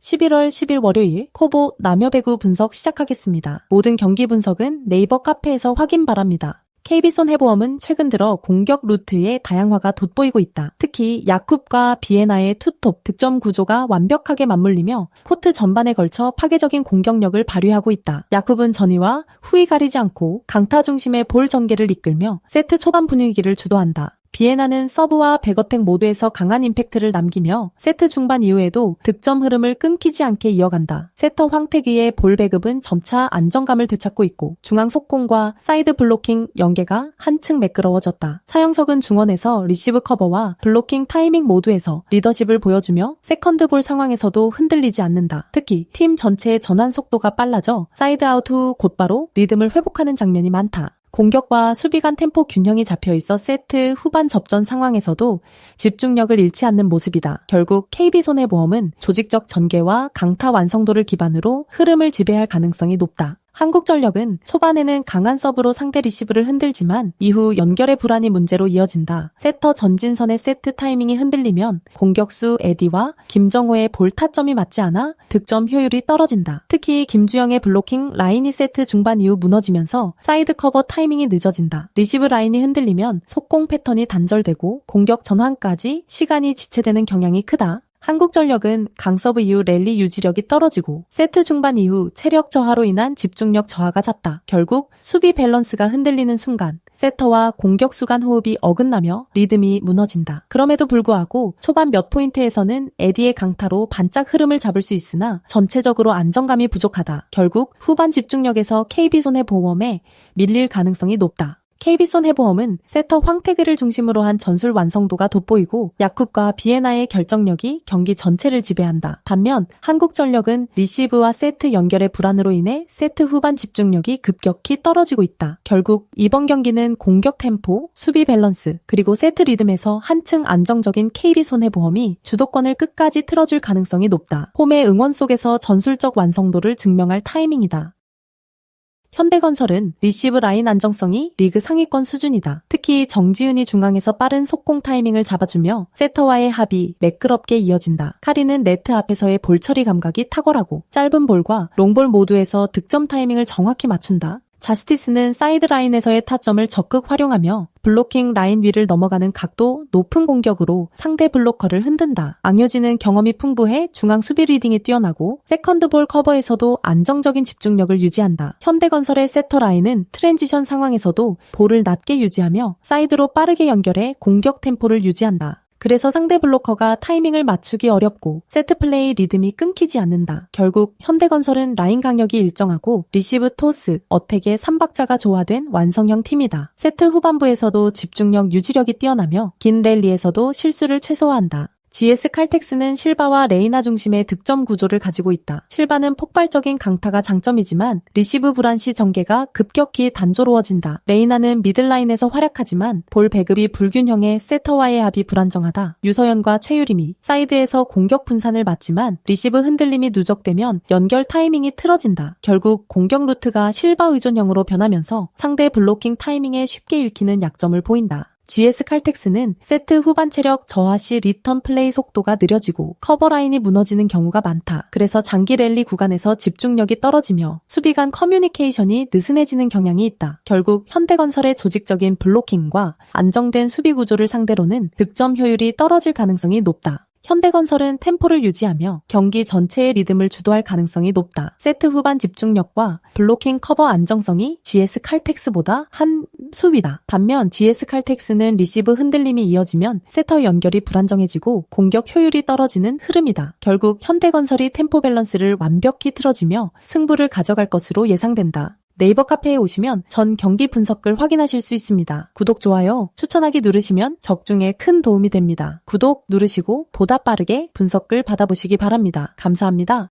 11월 10일 월요일 코보 남여배구 분석 시작하겠습니다. 모든 경기 분석은 네이버 카페에서 확인 바랍니다. KB손해보험은 최근 들어 공격 루트의 다양화가 돋보이고 있다. 특히 야쿱과 비에나의 투톱 득점 구조가 완벽하게 맞물리며 코트 전반에 걸쳐 파괴적인 공격력을 발휘하고 있다. 야쿱은 전위와 후위 가리지 않고 강타 중심의 볼 전개를 이끌며 세트 초반 분위기를 주도한다. 비에나는 서브와 백어택 모두에서 강한 임팩트를 남기며 세트 중반 이후에도 득점 흐름을 끊기지 않게 이어간다. 세터 황태기의 볼 배급은 점차 안정감을 되찾고 있고 중앙 속공과 사이드 블로킹 연계가 한층 매끄러워졌다. 차영석은 중원에서 리시브 커버와 블로킹 타이밍 모두에서 리더십을 보여주며 세컨드 볼 상황에서도 흔들리지 않는다. 특히 팀 전체의 전환 속도가 빨라져 사이드 아웃 후 곧바로 리듬을 회복하는 장면이 많다. 공격과 수비 간 템포 균형이 잡혀있어 세트 후반 접전 상황에서도 집중력을 잃지 않는 모습이다. 결국 KB손해보험은 조직적 전개와 강타 완성도를 기반으로 흐름을 지배할 가능성이 높다. 한국전력은 초반에는 강한 서브로 상대 리시브를 흔들지만 이후 연결의 불안이 문제로 이어진다. 세터 전진선의 세트 타이밍이 흔들리면 공격수 에디와 김정호의 볼 타점이 맞지 않아 득점 효율이 떨어진다. 특히 김주영의 블로킹 라인이 세트 중반 이후 무너지면서 사이드 커버 타이밍이 늦어진다. 리시브 라인이 흔들리면 속공 패턴이 단절되고 공격 전환까지 시간이 지체되는 경향이 크다. 한국전력은 강서브 이후 랠리 유지력이 떨어지고 세트 중반 이후 체력 저하로 인한 집중력 저하가 잦다. 결국 수비 밸런스가 흔들리는 순간 세터와 공격수 간 호흡이 어긋나며 리듬이 무너진다. 그럼에도 불구하고 초반 몇 포인트에서는 에디의 강타로 반짝 흐름을 잡을 수 있으나 전체적으로 안정감이 부족하다. 결국 후반 집중력에서 KB손해보험에 밀릴 가능성이 높다. KB손해보험은 세터 황태기를 중심으로 한 전술 완성도가 돋보이고 야쿱과 비에나의 결정력이 경기 전체를 지배한다. 반면 한국전력은 리시브와 세트 연결의 불안으로 인해 세트 후반 집중력이 급격히 떨어지고 있다. 결국 이번 경기는 공격 템포, 수비 밸런스, 그리고 세트 리듬에서 한층 안정적인 KB손해보험이 주도권을 끝까지 틀어줄 가능성이 높다. 홈의 응원 속에서 전술적 완성도를 증명할 타이밍이다. 현대건설은 리시브 라인 안정성이 리그 상위권 수준이다. 특히 정지훈이 중앙에서 빠른 속공 타이밍을 잡아주며 세터와의 합이 매끄럽게 이어진다. 카리는 네트 앞에서의 볼 처리 감각이 탁월하고 짧은 볼과 롱볼 모두에서 득점 타이밍을 정확히 맞춘다. 자스티스는 사이드 라인에서의 타점을 적극 활용하며 블로킹 라인 위를 넘어가는 각도 높은 공격으로 상대 블로커를 흔든다. 앙효진은 경험이 풍부해 중앙 수비 리딩이 뛰어나고 세컨드 볼 커버에서도 안정적인 집중력을 유지한다. 현대건설의 세터 라인은 트랜지션 상황에서도 볼을 낮게 유지하며 사이드로 빠르게 연결해 공격 템포를 유지한다. 그래서 상대 블로커가 타이밍을 맞추기 어렵고 세트 플레이 리듬이 끊기지 않는다. 결국 현대건설은 라인 강력이 일정하고 리시브 토스, 어택의 3박자가 조화된 완성형 팀이다. 세트 후반부에서도 집중력 유지력이 뛰어나며 긴 랠리에서도 실수를 최소화한다. GS 칼텍스는 실바와 레이나 중심의 득점 구조를 가지고 있다. 실바는 폭발적인 강타가 장점이지만 리시브 불안 시 전개가 급격히 단조로워진다. 레이나는 미들라인에서 활약하지만 볼 배급이 불균형해 세터와의 합이 불안정하다. 유서연과 최유림이 사이드에서 공격 분산을 맡지만 리시브 흔들림이 누적되면 연결 타이밍이 틀어진다. 결국 공격 루트가 실바 의존형으로 변하면서 상대 블로킹 타이밍에 쉽게 읽히는 약점을 보인다. GS 칼텍스는 세트 후반 체력 저하 시 리턴 플레이 속도가 느려지고 커버 라인이 무너지는 경우가 많다. 그래서 장기 랠리 구간에서 집중력이 떨어지며 수비 간 커뮤니케이션이 느슨해지는 경향이 있다. 결국 현대건설의 조직적인 블로킹과 안정된 수비 구조를 상대로는 득점 효율이 떨어질 가능성이 높다. 현대건설은 템포를 유지하며 경기 전체의 리듬을 주도할 가능성이 높다. 세트 후반 집중력과 블로킹 커버 안정성이 GS 칼텍스보다 한 수위다. 반면 GS 칼텍스는 리시브 흔들림이 이어지면 세터 연결이 불안정해지고 공격 효율이 떨어지는 흐름이다. 결국 현대건설이 템포 밸런스를 완벽히 틀어주며 승부를 가져갈 것으로 예상된다. 네이버 카페에 오시면 전 경기 분석글 확인하실 수 있습니다. 구독, 좋아요, 추천하기 누르시면 적중에 큰 도움이 됩니다. 구독 누르시고 보다 빠르게 분석글 받아보시기 바랍니다. 감사합니다.